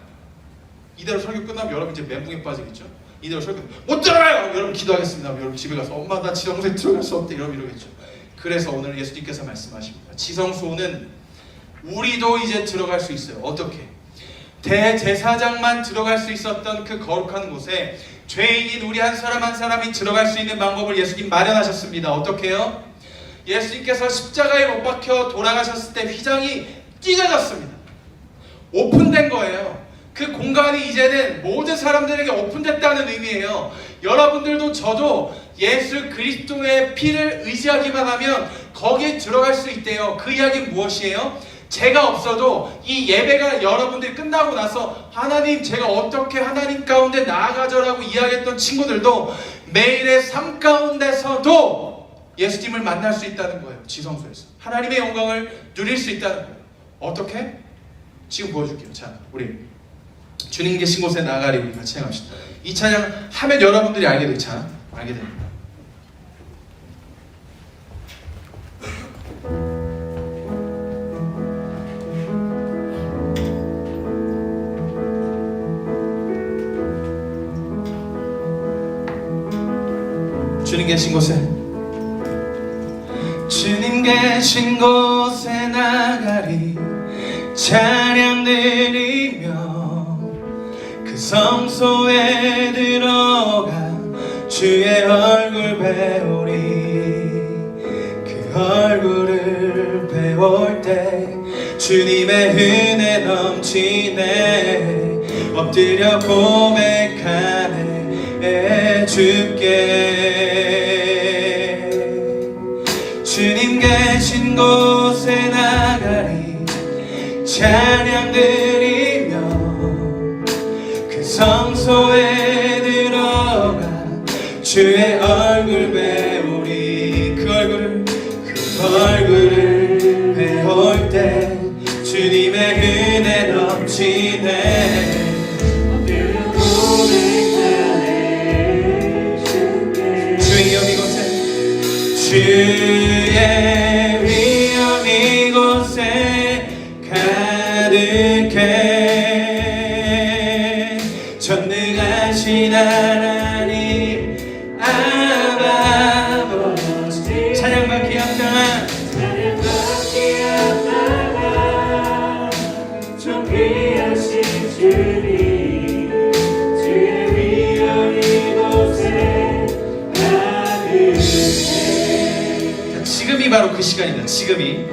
이대로 설교 끝나면 여러분 이제 멘붕에 빠지겠죠? 이대로 설교 못 들어가요! 여러분 기도하겠습니다. 여러분 집에 가서 엄마 나 지성소에 들어갈 수 없대 이러겠죠. 그래서 오늘 예수님께서 말씀하십니다. 지성소는 우리도 이제 들어갈 수 있어요. 어떻게? 대제사장만 들어갈 수 있었던 그 거룩한 곳에 죄인인 우리 한 사람이 들어갈 수 있는 방법을 예수님 마련하셨습니다. 어떻게요? 예수님께서 십자가에 못 박혀 돌아가셨을 때 휘장이 찢어졌습니다. 오픈된 거예요. 그 공간이 이제는 모든 사람들에게 오픈됐다는 의미예요. 여러분들도 저도 예수 그리스도의 피를 의지하기만 하면 거기에 들어갈 수 있대요. 그 이야기는 무엇이에요? 제가 없어도 이 예배가 여러분들이 끝나고 나서 하나님 제가 어떻게 하나님 가운데 나아가죠라고 이야기했던 친구들도 매일의 삶 가운데서도 예수님을 만날 수 있다는 거예요. 지성소에서 하나님의 영광을 누릴 수 있다는 거예요. 어떻게? 지금 보여줄게요. 자, 우리 주님 계신 곳에 나아가리 우리 같이 행합시다. 이 찬양 하면 여러분들이 알게 돼요. 자, 알게 됩니다. 주님 계신 곳에, 주님 계신 곳에 나가리 찬양 드리며 그 성소에 들어가 주의 얼굴 배우리. 그 얼굴을 배울 때 주님의 은혜 넘치네. 엎드려 고백하네 주께. 주님 계신 곳에 나가리 찬양 드리며 그 성소에 들어가 주의 얼굴 배우리. 그 얼굴을 배울 때 주님의 은혜 넘치네. 주의 이곳에, 주의 위엄 이곳에 가득해. 전능하신 하나님 아바 아버지 찬양받기 합당한 존귀하신 주님 주의 위엄 이곳에 가득해. 지금이 바로 그 시간입니다. 지금이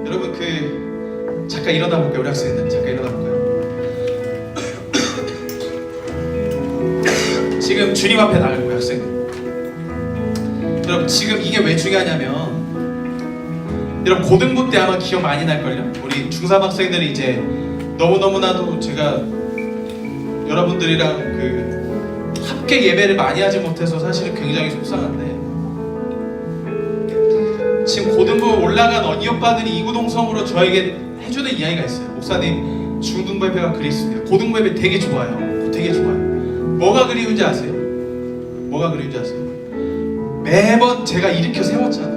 여러분 그 잠깐 일어나 볼게요. 우리 학생들 잠깐 일어나 볼까요? 지금 주님 앞에 나갈 거예요. 학생들 여러분 지금 이게 왜 중요하냐면 여러분 고등부 때 아마 기억 많이 날걸요. 우리 중3 학생들이 이제 너무나도 제가 여러분들이랑 그 함께 예배를 많이 하지 못해서 사실은 굉장히 속상한데, 지금 고등부 올라간 언니 오빠들이 이구동성으로 저에게 해주는 이야기가 있어요. 목사님 중등부 예배가 그립습니다. 고등부 예배 되게 좋아요. 되게 좋아요. 뭐가 그리운지 아세요? 뭐가 그리운지 아세요? 매번 제가 일으켜 세웠잖아요.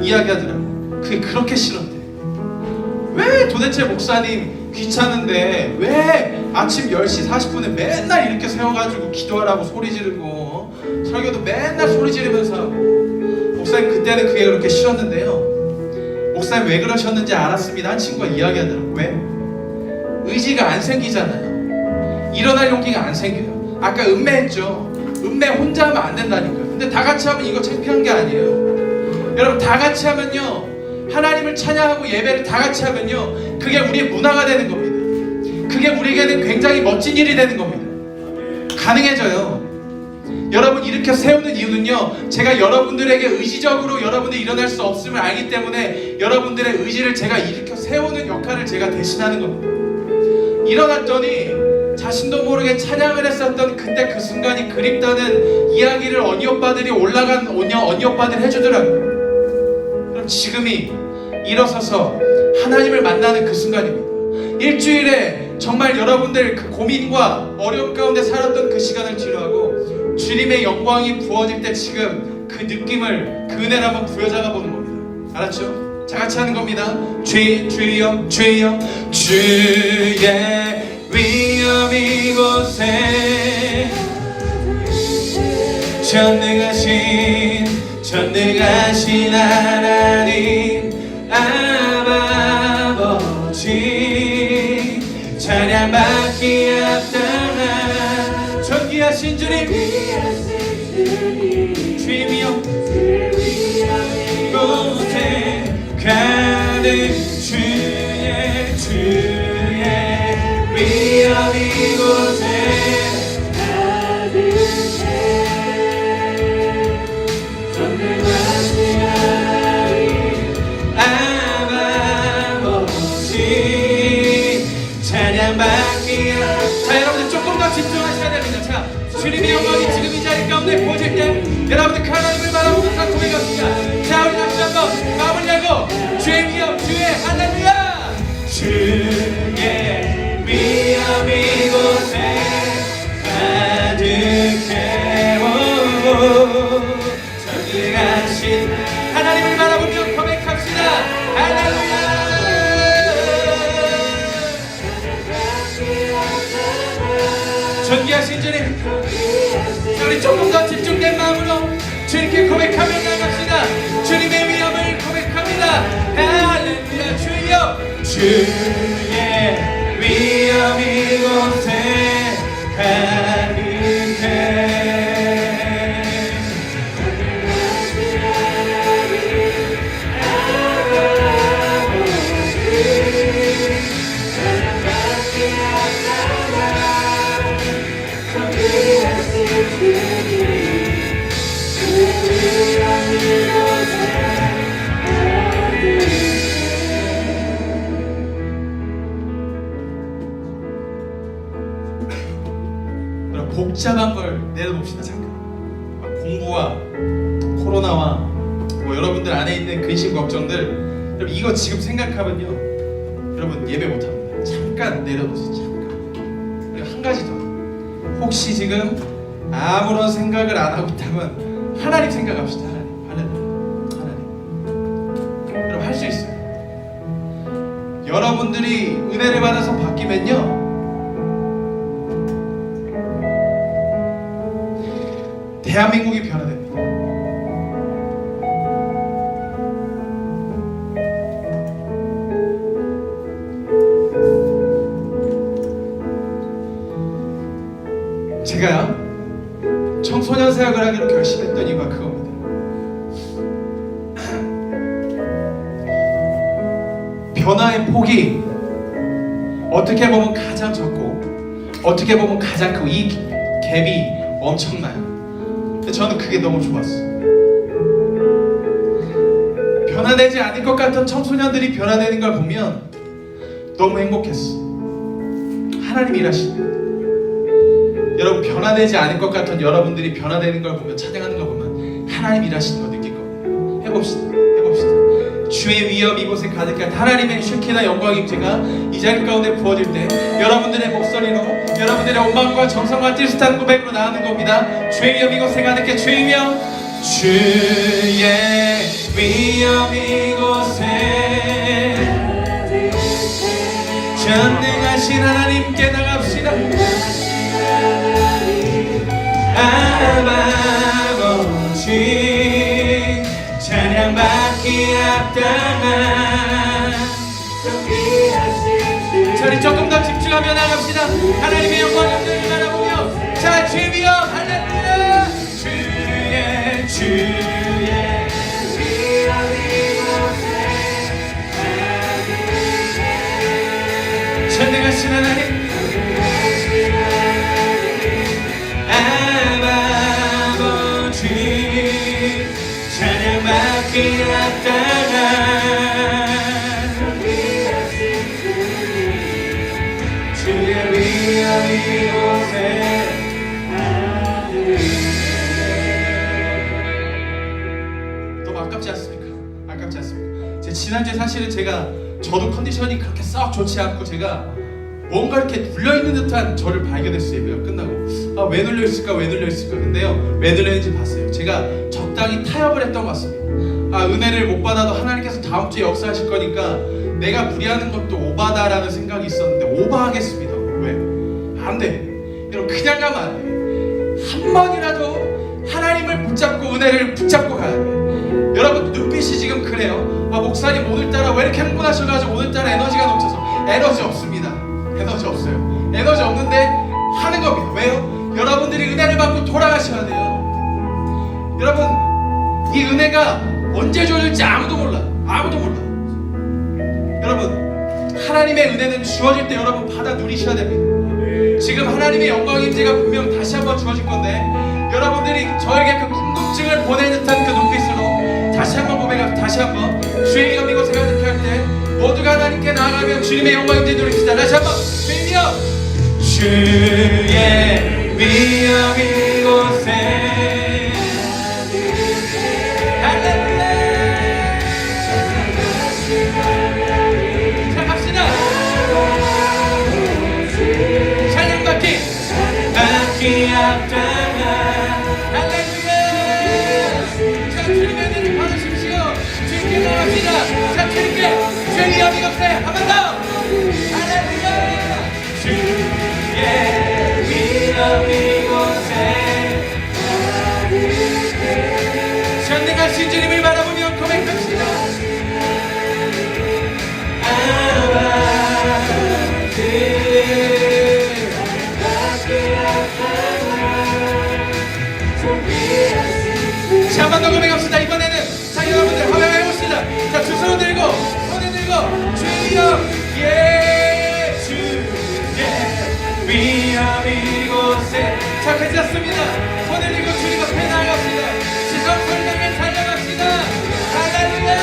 이야기하더라고요. 그게 그렇게 싫었대. 왜 도대체 목사님 귀찮은데 왜 아침 10시 40분에 맨날 이렇게 세워가지고 기도하라고 소리 지르고 설교도 맨날 소리 지르면서 하고. 목사님 그때는 그게 그렇게 싫었는데요, 목사님 왜 그러셨는지 알았습니다 한 친구가 이야기하더라고요. 왜? 의지가 안 생기잖아요. 일어날 용기가 안 생겨요. 아까 음매했죠. 음매 혼자 하면 안 된다니까요. 근데 다 같이 하면 이거 창피한 게 아니에요. 여러분 다 같이 하면요, 하나님을 찬양하고 예배를 다 같이 하면요, 그게 우리의 문화가 되는 겁니다. 그게 우리에게는 굉장히 멋진 일이 되는 겁니다. 가능해져요. 여러분 일으켜 세우는 이유는요, 제가 여러분들에게 의지적으로 여러분이 일어날 수 없음을 알기 때문에 여러분들의 의지를 제가 일으켜 세우는 역할을 제가 대신하는 겁니다. 일어났더니 자신도 모르게 찬양을 했었던 그때 그 순간이 그립다는 이야기를 언니 오빠들이 올라간 언니 오빠들이 해주더라고요. 그럼 지금이 일어서서 하나님을 만나는 그 순간입니다. 일주일에 정말 여러분들 그 고민과 어려움 가운데 살았던 그 시간을 치료하고 주님의 영광이 부어질 때 지금 그 느낌을, 그 은혜를 한번 부여잡아 보는 겁니다. 알았죠? 다 같이 하는 겁니다. 주여 주의 위엄 이곳에 전능하신 하나님 아버지 찬양받기 합당한 존귀하신 주님 주님이여 곳에 가득 주의 위함. 자, 여러분들 조금 더 집중하셔야 됩니다. 자, 주님의 영광이 지금 이 자리 가운데 보여질 때 여러분들 하나님을 바라보면서 고백합시다. 자, 우리 다시 한번 마음을 열고 주의 위엄, 주의 할렐루야. 주의 위엄 이곳에 가득해. 전능하신 하나님을 바라보며 고백합시다. 할렐루야. 존귀하신 주님, 우리 조금 더 집중된 마음으로 주님께 고백하며 나갑시다. 주님의 위엄을 고백합니다. 할렐루야. 주여, 주의 위엄 이곳에 가득해. 복잡한 걸 내려봅시다. 잠깐. 공부와 코로나와 뭐 여러분들 안에 있는 근심 걱정들, 여러분 이거 지금 생각하면요, 여러분 예배 못합니다. 잠깐 내려보세요. 잠깐. 그리고 한 가지 더. 혹시 지금 아무런 생각을 안 하고 있다면 하나님 생각합시다. 하나님. 여러분 할 수 있어요. 여러분들이 은혜를 받아서 바뀌면요, 대한민국이 변화됩니다. 제가 청소년 사역을 하기로 결심했던 이유가 그겁니다. 변화의 폭이 어떻게 보면 가장 적고 어떻게 보면 가장 크고 이 갭이 엄청나요. 근데 저는 그게 너무 좋았어요. 변화되지 않을 것 같던 청소년들이 변화되는 걸 보면 너무 행복했어. 하나님이 일하시는 거예요. 여러분, 변화되지 않을 것 같던 여러분들이 변화되는 걸 보면, 찬양하는 걸 보면 하나님 일하시는 걸 느낄 거예요. 해봅시다. 주의 위엄 이곳에 가득한 하나님의 슈키나 영광 임재가 이 자리 가운데 부어질 때 여러분들의 목소리로 여러분들의 온 마음과 정성과 뜻을 타는 고백으로 나가는 겁니다. 주의 위엄 이곳에 가득해. 주의 위엄, 주의 위엄 이곳에 전능하신 하나님께 나갑시다. 아버지, 찬양받기 합당한 저리 조금 더 집중하며 나갑시다. 하나님의 영광 영광을 바라보며, 자, 주의 위엄, 할렐루야. 주의 위엄 이곳에 전능하신 하나님, 아버지, 찬양받기 합당한 주의 위엄 이곳에 너무 아깝지 않습니까? 아깝지 않습니까? 제 지난주에 사실은 저도 컨디션이 그렇게 썩 좋지 않고 제가 뭔가 이렇게 눌려있는 듯한 저를 발견했어요. 예배가 끝나고 왜 눌려있을까 근데요, 왜 눌려있는지 봤어요. 제가 적당히 타협을 했던 것 같습니다. 은혜를 못 받아도 하나님께서 다음 주에 역사하실 거니까 내가 무리하는 것도 오바다라는 생각이 있었는데 오바하겠습니다. 왜? 안 돼. 여러분, 그냥 가면 안 돼. 한 번이라도 하나님을 붙잡고 은혜를 붙잡고 가야 돼. 여러분, 눈빛이 지금 그래요. 목사님 오늘따라 왜 이렇게 흥분하셔가지고 오늘따라 에너지가 넘쳐서. 에너지 없습니다. 에너지 없어요. 에너지 없는데 하는 겁니다. 왜요? 여러분들이 은혜를 받고 돌아가셔야 돼요. 여러분, 이 은혜가 언제 주어질지 아무도 몰라. 여러분, 하나님의 은혜는 주어질 때 여러분 받아 누리셔야 됩니다. 지금 하나님의 영광 임재가 분명 다시 한번 주어질 건데, 여러분들이 저에게 그 궁금증을 보낸 듯한 그 눈빛으로 다시 한번 고백합니다. 다시 한번 주의 위엄 이곳에 가득할 때 모두가 하나님께 나아가며 주님의 영광 임재 누립시다. 다시 한번 주의 위엄, 주의 위엄 이곳에 할렐루야. 자 갑시다. 찬양받기 앞당한 할렐루야. 자 주님의 은혜를 받으십시오. 주님께 나갑시다. 자 주님께 주의 위엄 이곳에 한 번 더. 할렐루야. 주의 위엄 이곳에 전능하신 주님을 바라보며 고백합시다. 자, 한 번 더 고백합시다. 이번에는 자 여러분들 화면을 해봅시다. 자, 두 손을 들고 손을 들고 주여 예 주의 위엄 이곳에 자 괜찮습니다. 손을 들고 주님 앞에 나아갑시다. 지성 설명에 달려갑시다. 할렐루야.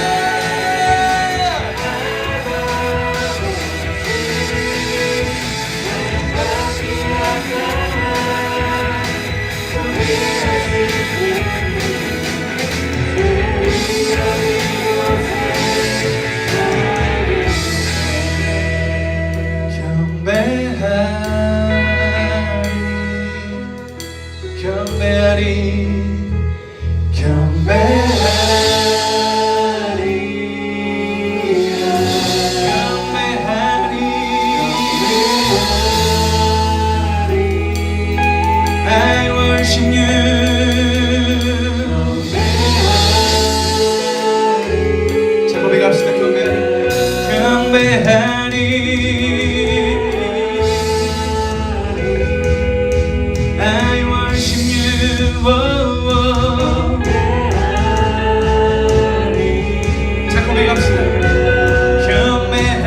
I worship you. 자 고백합시다. 경배하리. I worship you. 자 고백합시다. 경배하리.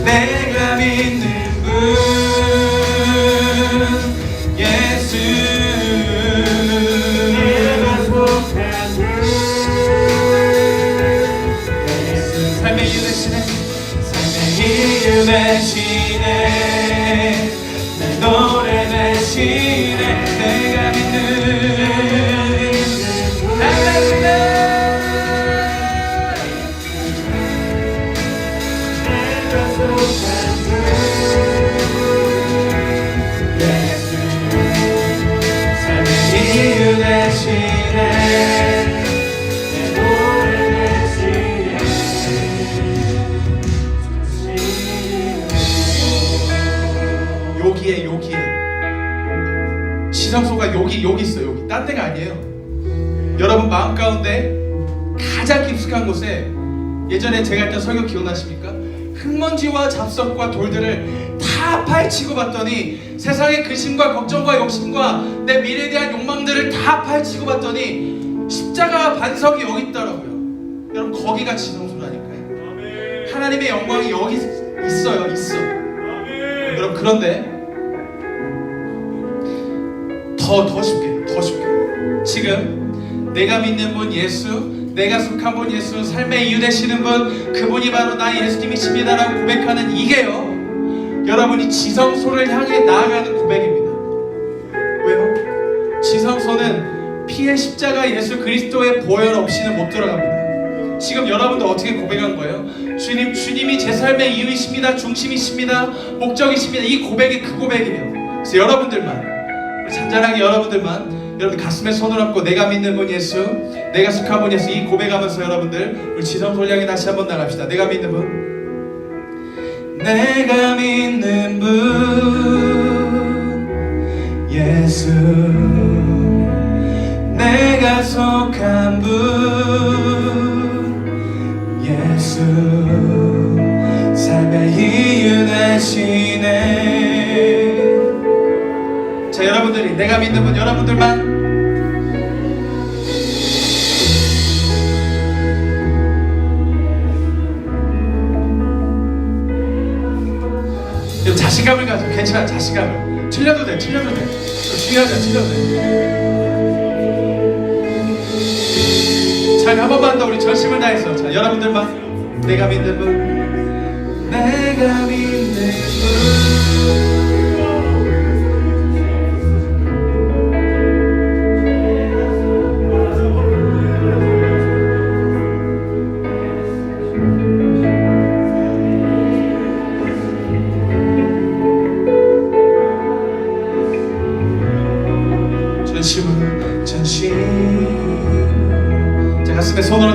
내가 믿는 분 예수 삶의 이유 되시네. 삶의 이유 되시네. 내 노래 되시네. 내가 믿는 할렐루야. 여기에 지성소가 여기 있어. 여기 딴 데가 아니에요. 여러분 마음 가운데 가장 깊숙한 곳에 예전에 제가 했던 설교 기억나십니까? 흙먼지와 잡석과 돌들을 다 파헤치고 봤더니 세상의 근심과 걱정과 욕심과 내 미래에 대한 욕망들을 다 파헤치고 봤더니 십자가 반석이 여기 있더라고요. 여러분 거기가 지성소라니까요. 하나님의 영광이 여기 있어요. 있어. 여러분 그런데 더 쉽게 지금 내가 믿는 분 예수, 내가 속한 분 예수, 삶의 이유 되시는 분 그분이 바로 나 예수님이십니다라고 고백하는 이게요 여러분이 지성소를 향해 나아가는 고백입니다. 왜요? 지성소는 피의 십자가 예수 그리스도의 보혈 없이는 못 들어갑니다. 지금 여러분도 어떻게 고백한 거예요? 주님이 제 삶의 이유이십니다, 중심이십니다, 목적이십니다. 이 고백이 그 고백이에요. 그래서 여러분들만 잔잔하게 여러분 가슴에 손을 얹고 내가 믿는 분 예수, 내가 속한 분 예수 이 고백하면서 여러분들 우리 지성소를 향해 다시 한번 나갑시다. 내가 믿는 분, 내가 믿는 분 예수 여러분들이, 내가 믿는 분 여러분들만. 자신감을 가져. 괜찮아, 자신감을. 틀려도 돼, 틀려도 돼. 중요하죠, 틀려도 돼. 자, 한 번만 더 우리 전심을 다해서. 자, 여러분들만. 내가 믿는 분, 내가 믿는 분. 전심으로, 전심으로. 자, 가슴에 손으로